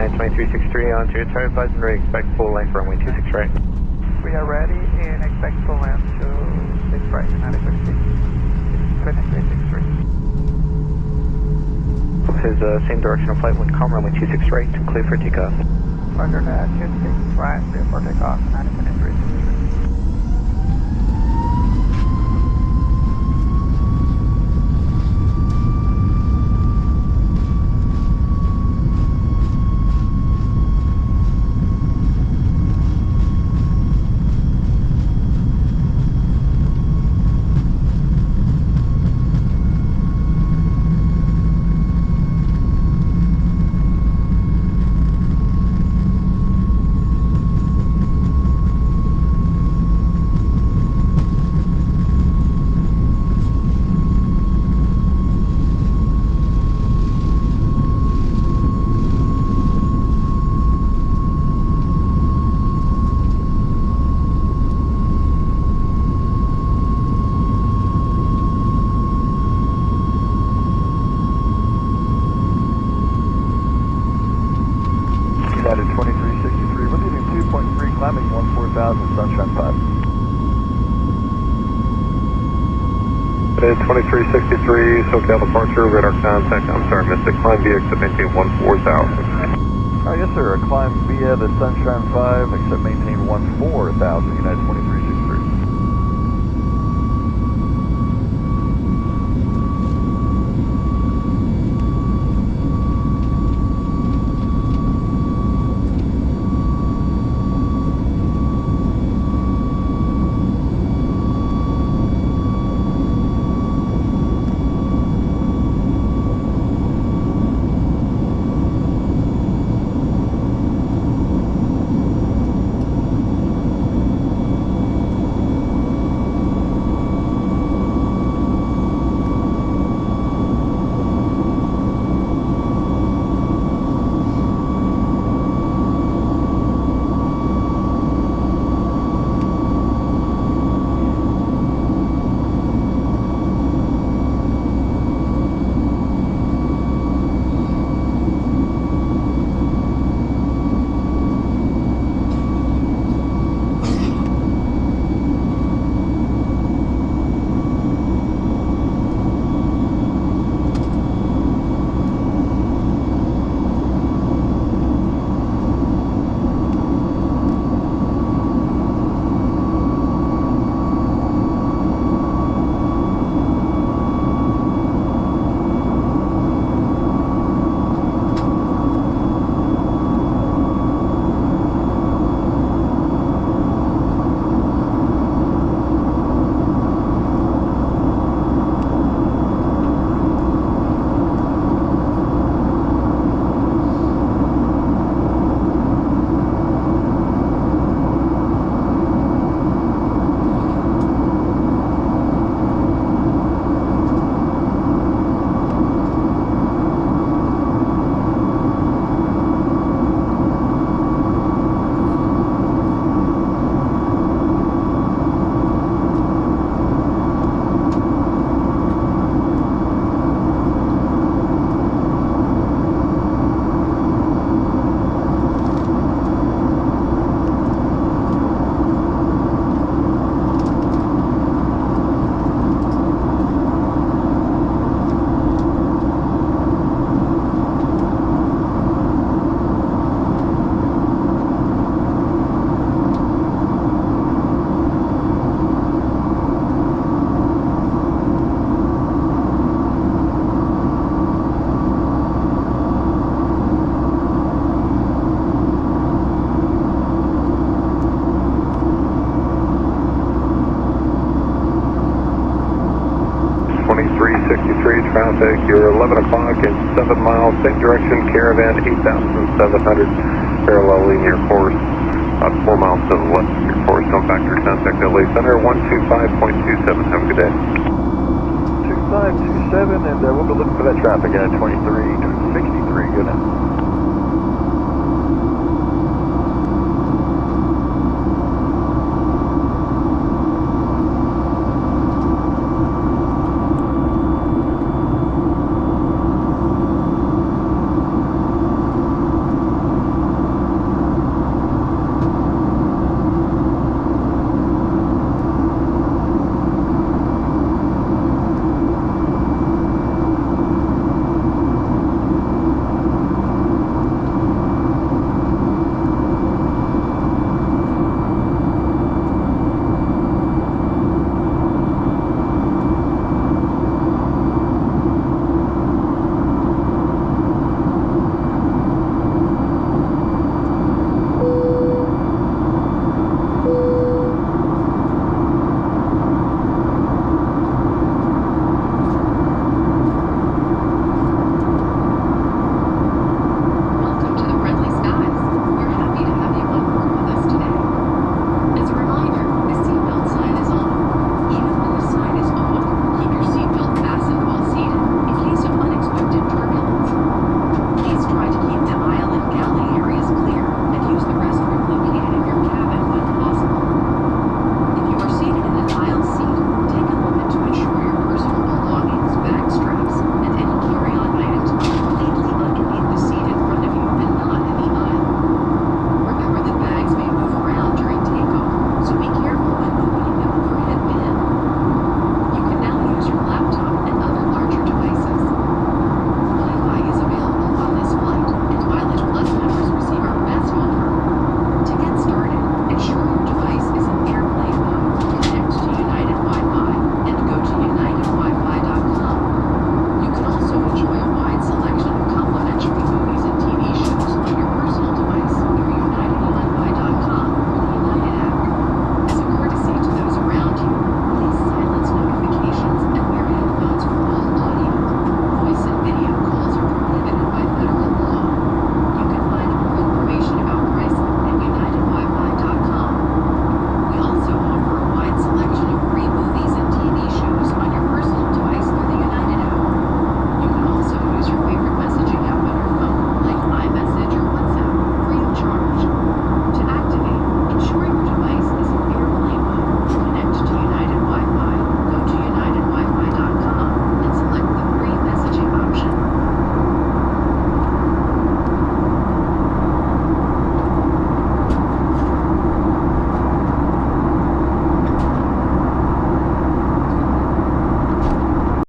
United 2363 on to your target advise and ready, expect full length runway 26 right. We are ready and expect full length to 6 right, United 2363. His same directional flight, wind calm, runway 26 right, clear for takeoff. Roger that, 26 right, clear for takeoff, United 2363. United 2363, we're leaving 2.3, climbing 14,000, Sunshine 5. United 2363, SoCal departure, radar contact, I'm sorry, Mystic, climb via exit maintain 14,000. Yes sir, climb via the Sunshine 5, except maintain 14,000, United 2363. Traffic, you're 11 o'clock and 7 miles, same direction, caravan 8,700, paralleling your course, about 4 miles to the left of your course. Don't factor contact LA Center, 125.27. Have a good day. 2527, and we'll be looking for that traffic at 2363, good night.